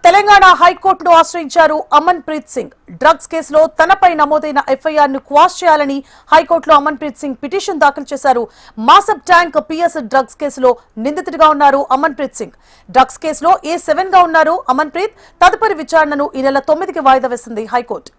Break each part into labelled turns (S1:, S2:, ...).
S1: తెలంగాణ హైకోర్టును ఆశ్రయించారు అమన్ ప్రీత్ సింగ్. డ్రగ్స్ కేసులో తనపై నమోదైన ఎఫ్ఐఆర్ ను క్వాష్ చేయాలని హైకోర్టులో అమన్ ప్రీత్ సింగ్ పిటిషన్ దాఖలు చేశారు. మాసబ్ ట్యాంక్ పిఎస్ డ్రగ్స్ కేసులో నిందితుడిగా ఉన్నారు అమన్ ప్రీత్ సింగ్. డ్రగ్స్ కేసులో A7 గా ఉన్నారు అమన్ ప్రీత్. తదుపరి విచారణను ఈ నెల 9కి వాయిదా వేసింది హైకోర్టు.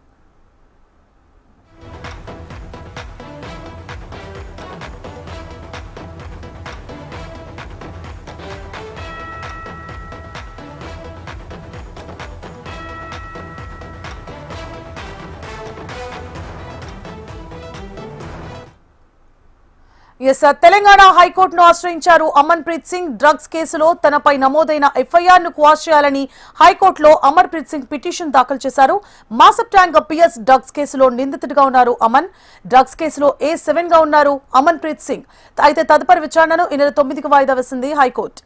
S1: తెలంగాణ హైకోర్టును ఆశ్రయించారు అమన్ ప్రీత్ సింగ్. డ్రగ్స్ కేసులో తనపై నమోదైన ఎఫ్ఐఆర్ ను క్వాష్ చేయాలని హైకోర్టులో అమర్ ప్రీత్ సింగ్ పిటిషన్ దాఖలు చేశారు. మాసబ్ ట్యాంక్ పిఎస్ డ్రగ్స్ కేసులో నిందితుడిగా ఉన్నారు అమన్. డ్రగ్స్ కేసులో A7 గా ఉన్నారు అమన్ ప్రీత్ సింగ్. అయితే తదుపరి విచారణను ఈ నెల 9కి వాయిదా వేసింది హైకోర్టు.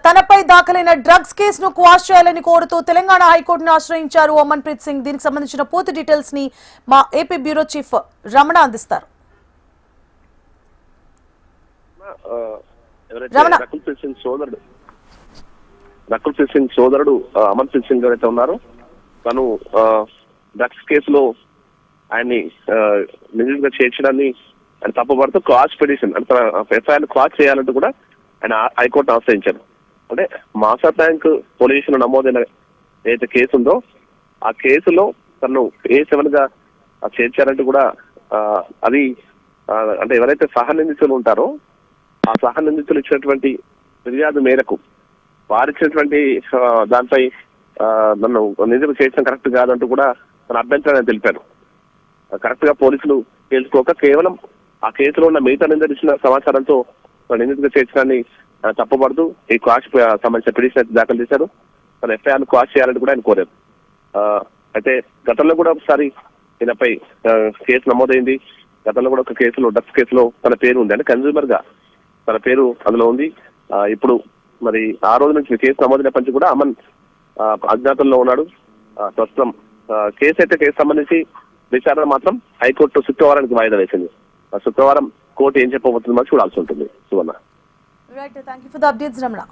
S1: తనపై దాఖలైన డ్రగ్స్ కేసును క్వాష్ చేయాలని కోరుతూ తెలంగాణ హైకోర్టును ఆశ్రయించారు అమన్ ప్రీత్ సింగ్. దీనికి సంబంధించిన పూర్తి డీటెయిల్స్ ని మా ఏపీ బ్యూరో చీఫ్ రమణ అందిస్తారు.
S2: రకుల్ ప్రీత్ సింగ్ సోదరుడు అమన్ ప్రీత్ సింగ్ ఎవరైతే ఉన్నారో తను డ్రగ్స్ కేసులో ఆయన్ని నిజంగా చేర్చడాన్ని ఆయన తప్పబడుతూ క్వాష్ పిటిషన్ అంటే ఎఫ్ఐఆర్ క్వాష్ చేయాలంటూ కూడా ఆయన హైకోర్టు ఆశ్రయించారు. అంటే మాసబ్ బ్యాంక్ పోలీసులు నమోదైన ఏదైతే కేసు ఉందో ఆ కేసులో తను A7 గా చేర్చారంటూ కూడా అది అంటే ఎవరైతే సహనిందితులు ఉంటారో ఆ సహనిందితులు ఇచ్చినటువంటి ఫిర్యాదు మేరకు వారిచ్చినటువంటి దానిపై నన్ను నిజంగా చేర్చడం కరెక్ట్ కాదంటూ కూడా తన అభ్యంతరాన్ని తెలిపారు. కరెక్ట్ గా పోలీసులు తెలుసుకోక కేవలం ఆ కేసులో ఉన్న మిగతా నిందితులు సమాచారంతో నిందితుగా చేర్చడాన్ని తప్పబడుతూ ఈ క్వాష్ సంబంధించిన పిటిషన్ దాఖలు చేశారు. తన ఎఫ్ఐఆర్ ను క్వాష్ చేయాలని కూడా ఆయన కోరారు. అయితే గతంలో కూడా ఒకసారి ఈయనపై కేసు నమోదైంది. గతంలో కూడా ఒక కేసులో డ్రగ్స్ కేసులో తన పేరు ఉంది, అంటే కన్జ్యూమర్ గా తన పేరు అందులో ఉంది. ఇప్పుడు మరి ఆ రోజు నుంచి కేసు నమోదైనప్పటి నుంచి కూడా అమన్ అజ్ఞాతంలో ఉన్నాడు. ప్రస్తుతం కేసు సంబంధించి విచారణ మాత్రం హైకోర్టు శుక్రవారానికి వాయిదా వేసింది. శుక్రవారం కోర్టు ఏం చెప్పబోతుందో చూడాల్సి ఉంటుంది. సువర్ణ.
S1: Right, thank you for the updates, Ramana.